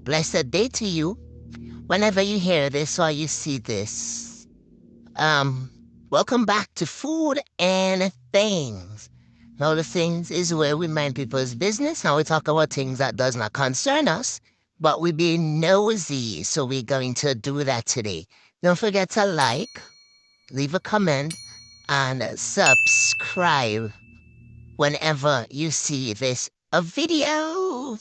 blessed day to you. Whenever you hear this or you see this, um, welcome back to Food and Things. Now, the things is where we mind people's business and we talk about things that does not concern us, but we be nosy, so we're going to do that today. Don't forget to like, leave a comment, and subscribe whenever you see this a video.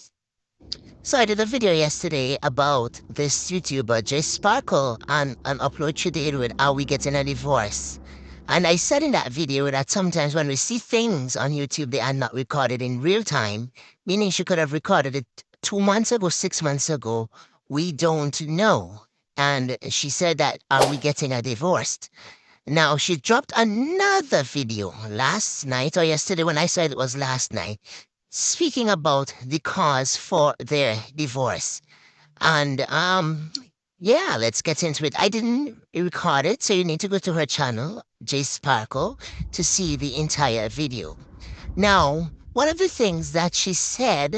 So I did a video yesterday about this YouTuber, Jay Sparkle, and an upload she did with Are We Getting a Divorce? And I said in that video that sometimes when we see things on YouTube, they are not recorded in real time, meaning she could have recorded it 2 months ago, 6 months ago. We don't know. And she said that, Are we getting a divorce? Now, she dropped another video last night or yesterday when I said it was last night, speaking about the cause for their divorce. And yeah, let's get into it. I didn't record it, so you need to go to her channel, J Sparkle, to see the entire video. Now, one of the things that she said,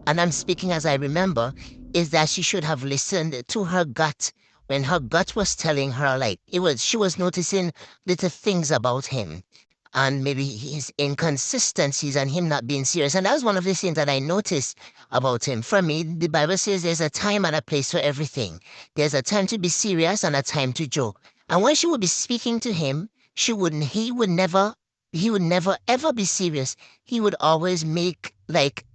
and I'm speaking as I remember, is that she should have listened to her gut when her gut was telling her like she was noticing little things about him and maybe his inconsistencies and him not being serious. And that was one of the things that I noticed about him. For me, the Bible says there's a time and a place for everything. There's a time to be serious and a time to joke. And when she would be speaking to him, he would never ever be serious. He would always make like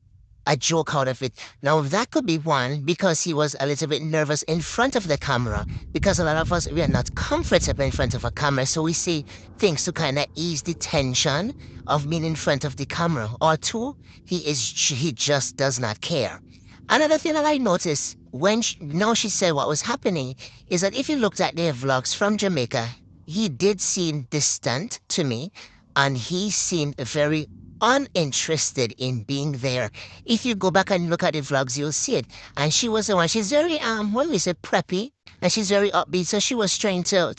a joke out of it. Now, that could be one because he was a little bit nervous in front of the camera because a lot of us, we are not comfortable in front of a camera. So we say things to kind of ease the tension of being in front of the camera. Or two, he just does not care. Another thing that I noticed now she said what was happening is that if you looked at their vlogs from Jamaica, he did seem distant to me and he seemed very uninterested in being there. If you go back and look at the vlogs, you'll see it. And she was the one. She's very what do we say, preppy, and she's very upbeat. So she was trying to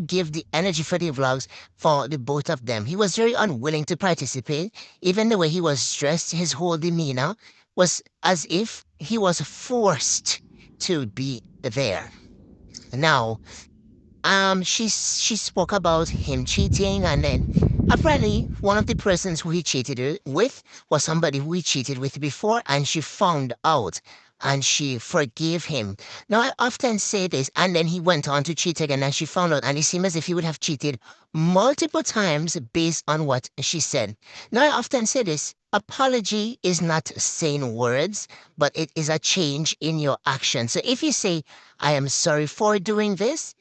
give the energy for the vlogs for the both of them. He was very unwilling to participate. Even the way he was dressed, his whole demeanor was as if he was forced to be there. Now, she spoke about him cheating, and then apparently one of the persons who he cheated with was somebody who he cheated with before, and she found out, and she forgave him. Now I often say this, and then he went on to cheat again, and she found out, and it seemed as if he would have cheated multiple times based on what she said. Now I often say this. Apology is not saying words, but it is a change in your action. So if you say, I am sorry for doing this,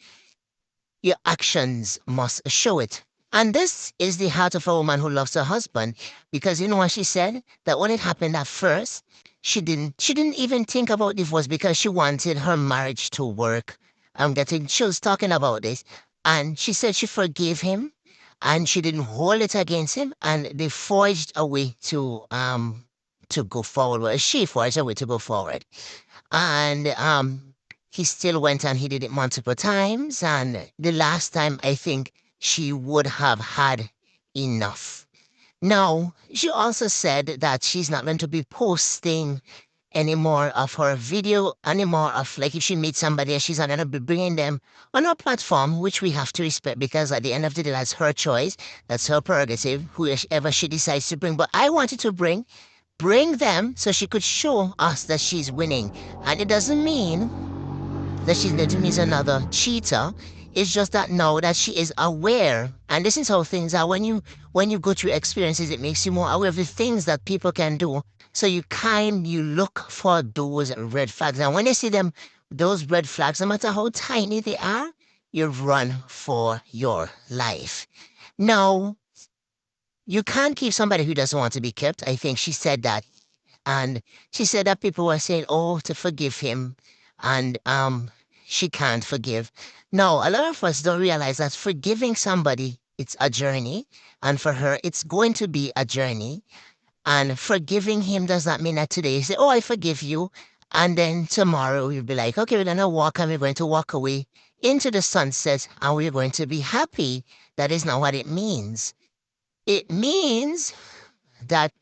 your actions must show it. And this is the heart of a woman who loves her husband, because you know what she said? That when it happened at first, she didn't even think about divorce because she wanted her marriage to work. She was talking about this, and she said she forgave him, and she didn't hold it against him, and they forged a way to go forward. Well, she forged a way to go forward, and he still went and he did it multiple times. And the last time, I think she would have had enough. Now, she also said that she's not going to be posting any more of her video, anymore of like if she meets somebody, she's not going to be bringing them on her platform, which we have to respect because at the end of the day, that's her choice. That's her prerogative, whoever she decides to bring. But I wanted to bring them so she could show us that she's winning. And it doesn't mean that she's going to meet another cheater. It's just that now that she is aware, and this is how things are. When you go through experiences, it makes you more aware of the things that people can do. So you look for those red flags. And when you see them, those red flags, no matter how tiny they are, you run for your life. Now, you can't keep somebody who doesn't want to be kept. I think she said that. And she said that people were saying, oh, to forgive him. And she can't forgive. No, a lot of us don't realize that forgiving somebody, it's a journey. And for her, it's going to be a journey. And forgiving him does not mean that today you say, oh, I forgive you. And then tomorrow you'll be like, okay, we're going to walk and we're going to walk away into the sunset and we're going to be happy. That is not what it means. It means that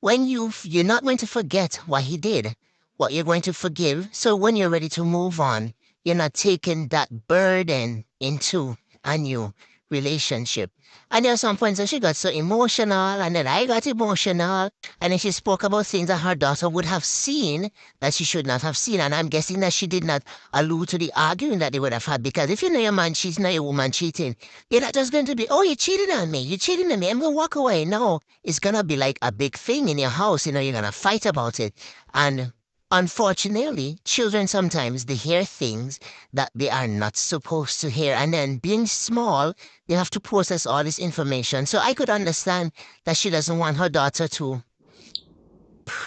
when you're not going to forget what he did, what you're going to forgive. So when you're ready to move on, you're not taking that burden into a new relationship. And there are some points that she got so emotional, and then I got emotional, and then she spoke about things that her daughter would have seen that she should not have seen. And I'm guessing that she did not allude to the arguing that they would have had. Because if you know your man cheats, know your woman cheating, you're not just going to be, oh, you cheated on me, you cheated on me, I'm going to walk away. No, it's going to be like a big thing in your house. You know, you're going to fight about it. And unfortunately, children sometimes they hear things that they are not supposed to hear. And then being small, they have to process all this information. So I could understand that she doesn't want her daughter to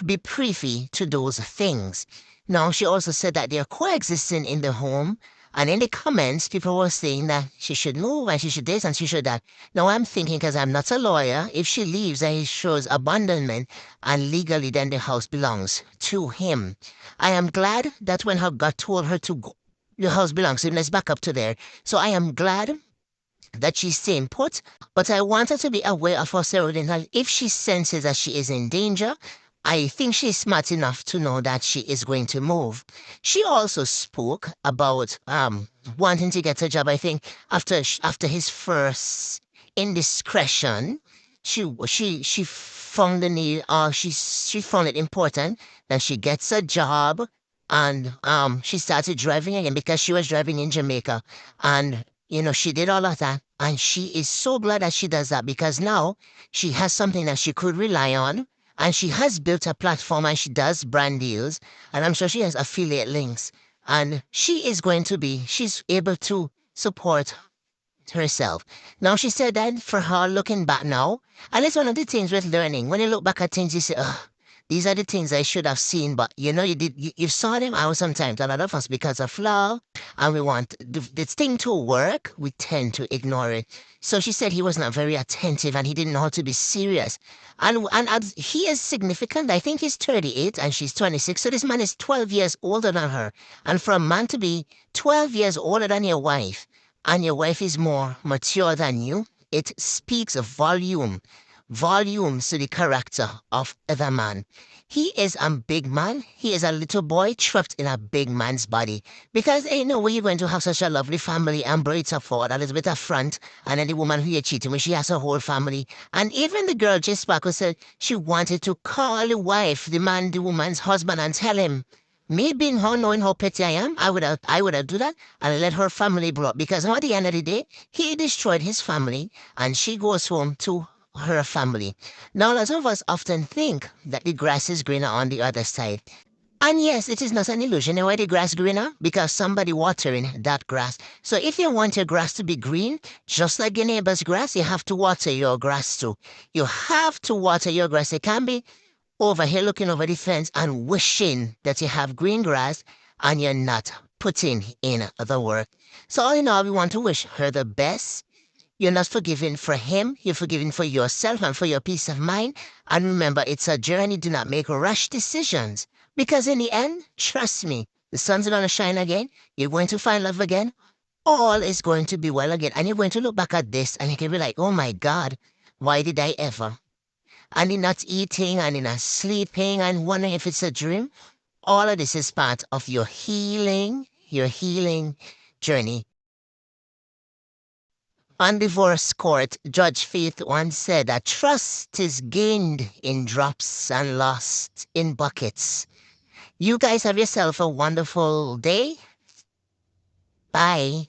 be privy to those things. Now, she also said that they're coexisting in the home. And in the comments, people were saying that she should move and she should this and she should that. Now, I'm thinking, because I'm not a lawyer, if she leaves and he shows abandonment and legally then the house belongs to him. I am glad that when her God told her to go, the house belongs to him. Let's back up to there. So I am glad that she's staying put, but I want her to be aware of her surroundings. And if she senses that she is in danger, I think she's smart enough to know that she is going to move. She also spoke about wanting to get a job. I think after his first indiscretion, she found the need, she found it important that she gets a job, and she started driving again because she was driving in Jamaica, and she did all of that. And she is so glad that she does that because now she has something that she could rely on. And she has built a platform and she does brand deals. And I'm sure she has affiliate links. And she's able to support herself. Now, she said that for her looking back now, and it's one of the things with learning. When you look back at things, you say, ugh, these are the things I should have seen, but you saw them out sometimes. A lot of us, because of love, and we want this thing to work, we tend to ignore it. So she said he was not very attentive and he didn't know how to be serious. And he is significant. I think he's 38 and she's 26. So this man is 12 years older than her. And for a man to be 12 years older than your wife, and your wife is more mature than you, it speaks a volumes to the character of the man. He is a big man. He is a little boy trapped in a big man's body. Because ain't no way you're going to have such a lovely family and braid her forward a little bit of front, and then the woman who you're cheating with, she has her whole family. And even the girl just back who said she wanted to call the wife, the woman's husband, and tell him, me being her knowing how petty I am, I would have do that and let her family blow up because at the end of the day, he destroyed his family and she goes home to her family. Now, lots of us often think that the grass is greener on the other side. And yes, it is not an illusion why the grass greener because somebody watering that grass. So if you want your grass to be green, just like your neighbor's grass, you have to water your grass too. You have to water your grass. It can be over here looking over the fence and wishing that you have green grass and you're not putting in the work. So all in all, we want to wish her the best. You're not forgiving for him, you're forgiving for yourself and for your peace of mind. And remember, it's a journey. Do not make rash decisions. Because in the end, trust me, the sun's going to shine again. You're going to find love again. All is going to be well again. And you're going to look back at this and you can be like, oh my God, why did I ever? And in not eating and in not sleeping and wondering if it's a dream. All of this is part of your healing journey. On divorce court, Judge Faith once said that trust is gained in drops and lost in buckets. You guys have yourself a wonderful day. Bye.